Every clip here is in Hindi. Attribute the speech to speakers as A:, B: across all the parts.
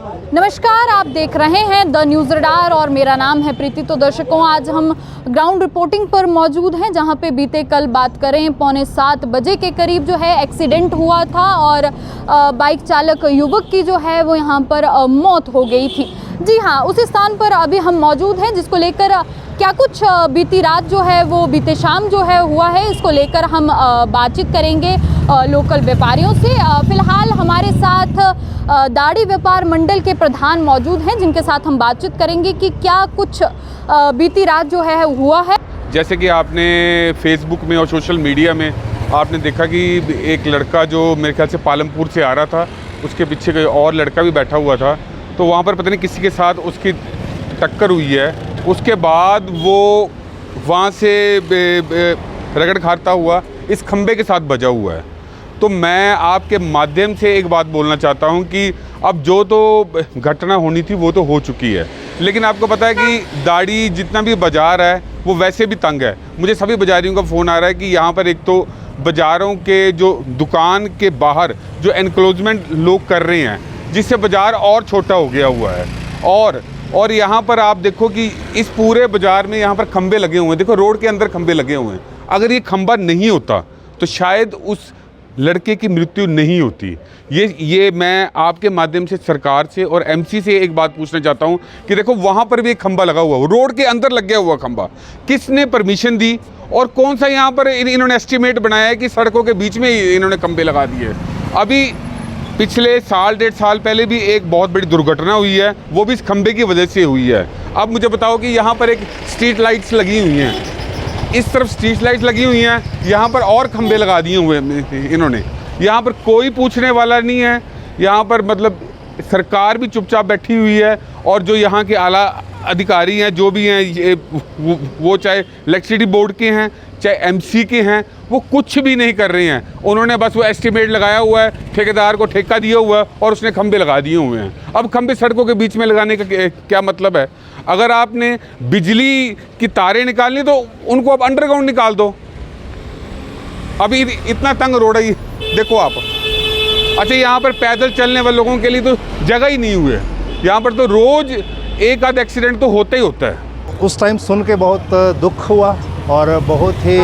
A: नमस्कार, आप देख रहे हैं द न्यूज़ रडार और मेरा नाम है प्रीति। तो दर्शकों, आज हम ग्राउंड रिपोर्टिंग पर मौजूद हैं, जहां पे बीते कल बात करें 6:45 बजे के करीब जो है एक्सीडेंट हुआ था और बाइक चालक युवक की जो है वो यहां पर मौत हो गई थी। जी हाँ, उसी स्थान पर अभी हम मौजूद हैं, जिसको लेकर क्या कुछ बीती रात जो है वो बीते शाम जो है हुआ है, इसको लेकर हम बातचीत करेंगे लोकल व्यापारियों से। फिलहाल हमारे साथ दाढ़ी व्यापार मंडल के प्रधान मौजूद हैं, जिनके साथ हम बातचीत करेंगे कि क्या कुछ बीती रात जो है हुआ है।
B: जैसे कि आपने फेसबुक में और सोशल मीडिया में आपने देखा कि एक लड़का जो मेरे ख्याल से पालमपुर से आ रहा था, उसके पीछे कोई और लड़का भी बैठा हुआ था, तो वहाँ पर पता नहीं किसी के साथ उसकी टक्कर हुई है। उसके बाद वो वहाँ से रगड़ खाता हुआ इस खंबे के साथ बजा हुआ है। तो मैं आपके माध्यम से एक बात बोलना चाहता हूँ कि अब जो तो घटना होनी थी वो तो हो चुकी है, लेकिन आपको पता है कि दाढ़ी जितना भी बाज़ार है वो वैसे भी तंग है। मुझे सभी बाज़ारियों का फ़ोन आ रहा है कि यहाँ पर एक तो बाज़ारों के जो दुकान के बाहर जो एनक्लोजमेंट लोग कर रहे हैं, जिससे बाज़ार और छोटा हो गया हुआ है। और यहाँ पर आप देखो कि इस पूरे बाज़ार में यहाँ पर खंबे लगे हुए हैं। देखो, रोड के अंदर खंबे लगे हुए हैं। अगर ये खंबा नहीं होता तो शायद उस लड़के की मृत्यु नहीं होती। ये मैं आपके माध्यम से सरकार से और एमसी से एक बात पूछना चाहता हूँ कि देखो, वहाँ पर भी एक खंबा लगा हुआ है, रोड के अंदर लग गया हुआ खंबा। किसने परमिशन दी और कौन सा यहाँ पर इन्होंने एस्टिमेट बनाया है कि सड़कों के बीच में इन्होंने खंबे लगा दिए। अभी पिछले साल 1.5 साल पहले भी एक बहुत बड़ी दुर्घटना हुई है, वो भी इस खंबे की वजह से हुई है। अब मुझे बताओ कि यहाँ पर एक स्ट्रीट लाइट्स लगी हुई हैं, इस तरफ स्ट्रीट लाइट्स लगी हुई हैं, यहाँ पर और खंबे लगा दिए हुए इन्होंने। यहाँ पर कोई पूछने वाला नहीं है। यहाँ पर मतलब सरकार भी चुपचाप बैठी हुई है और जो यहाँ के आला अधिकारी हैं, जो भी हैं, वो चाहे इलेक्ट्रिसिटी बोर्ड के हैं चाहे एमसी के हैं, वो कुछ भी नहीं कर रहे हैं। उन्होंने बस वो एस्टिमेट लगाया हुआ है, ठेकेदार को ठेका दिया हुआ है और उसने खंबे लगा दिए हुए हैं। अब खंबे सड़कों के बीच में लगाने का क्या मतलब है? अगर आपने बिजली की तारें निकालनी तो उनको अब अंडरग्राउंड निकाल दो। अभी इतना तंग रोड है, देखो आप। अच्छा, यहाँ पर पैदल चलने वाले लोगों के लिए तो जगह ही नहीं हुई है। यहाँ पर तो रोज़ एक आध एक्सीडेंट तो होता ही होता है।
C: उस टाइम सुन के बहुत दुख हुआ और बहुत ही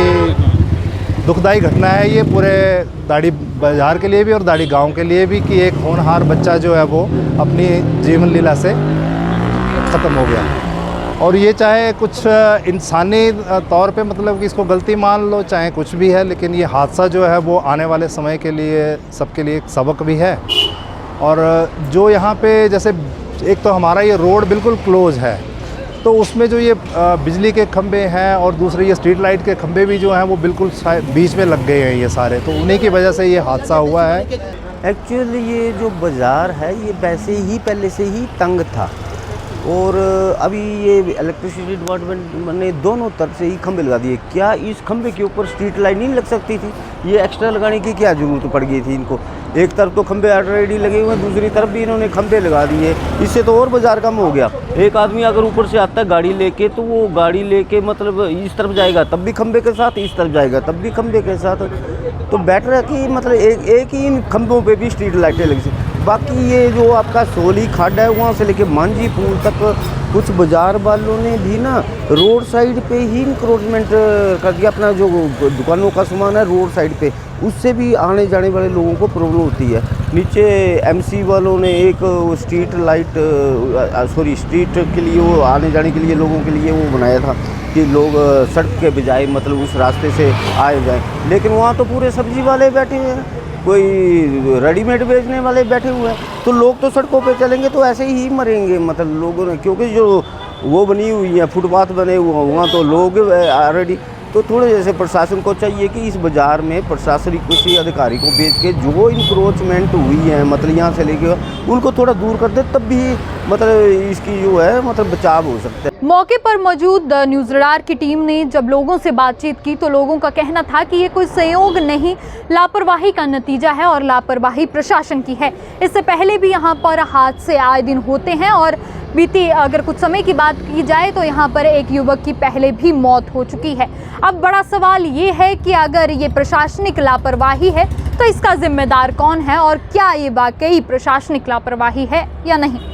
C: दुखदायी घटना है ये पूरे दाढ़ी बाज़ार के लिए भी और दाढ़ी गांव के लिए भी कि एक होनहार बच्चा जो है वो अपनी जीवन लीला से ख़त्म हो गया। और ये चाहे कुछ इंसानी तौर पे मतलब कि इसको गलती मान लो, चाहे कुछ भी है, लेकिन ये हादसा जो है वो आने वाले समय के लिए सबके लिए एक सबक भी है। और जो यहाँ पे जैसे एक तो हमारा ये रोड बिल्कुल क्लोज है, तो उसमें जो ये बिजली के खंभे हैं और दूसरे ये स्ट्रीट लाइट के खंभे भी जो हैं वो बिल्कुल बीच में लग गए हैं ये सारे, तो उन्हीं की वजह से ये हादसा हुआ है।
D: एक्चुअली ये जो बाज़ार है ये वैसे ही पहले से ही तंग था और अभी ये इलेक्ट्रिसिटी डिपार्टमेंट ने दोनों तरफ से ही खंभे लगा दिए। क्या इस खंभे के ऊपर स्ट्रीट लाइट नहीं लग सकती थी? ये एक्स्ट्रा लगाने की क्या ज़रूरत पड़ गई थी इनको? एक तरफ तो खंभे ऑलरेडी लगे हुए हैं, दूसरी तरफ भी इन्होंने खंभे लगा दिए। इससे तो और बाज़ार कम हो गया। एक आदमी अगर ऊपर से आता है गाड़ी लेके, तो वो गाड़ी लेके मतलब इस तरफ जाएगा तब भी खंभे के साथ, इस तरफ जाएगा तब भी खंभे के साथ। तो बेटर है कि मतलब एक ही इन खंभों पे भी स्ट्रीट लाइटें लगी। बाकी ये जो आपका सोली खड्ड है वहाँ से लेके मांझी पुल तक कुछ बाज़ार वालों ने भी ना रोड साइड पे ही इंक्रोचमेंट कर दिया। अपना जो दुकानों का सामान है रोड साइड पे, उससे भी आने जाने वाले लोगों को प्रॉब्लम होती है। नीचे एमसी वालों ने एक स्ट्रीट लाइट स्ट्रीट के लिए वो आने जाने के लिए लोगों के लिए वो बनाया था कि लोग सड़क के बजाय मतलब उस रास्ते से आए जाएं, लेकिन वहाँ तो पूरे सब्जी वाले बैठे हुए हैं, कोई रेडीमेड बेचने वाले बैठे हुए हैं, तो लोग तो सड़कों पे चलेंगे तो ऐसे ही मरेंगे मतलब लोगों ने, क्योंकि जो वो बनी हुई है फुटपाथ बने हुए वहाँ तो लोग ऑलरेडी। तो थोड़े जैसे प्रशासन को चाहिए कि इस बाज़ार में प्रशासनिक किसी अधिकारी को भेज के जो इंक्रोचमेंट हुई है मतलब यहाँ से लेके उनको थोड़ा दूर कर दे, तब भी मतलब इसकी जो है मतलब बचाव हो सकता है।
A: मौके पर मौजूद द न्यूज़ रडार की टीम ने जब लोगों से बातचीत की तो लोगों का कहना था कि ये कोई संयोग नहीं, लापरवाही का नतीजा है और लापरवाही प्रशासन की है। इससे पहले भी यहाँ पर हादसे आए दिन होते हैं और बीती अगर कुछ समय की बात की जाए तो यहाँ पर एक युवक की पहले भी मौत हो चुकी है। अब बड़ा सवाल ये है कि अगर ये प्रशासनिक लापरवाही है तो इसका जिम्मेदार कौन है और क्या ये वाकई प्रशासनिक लापरवाही है या नहीं।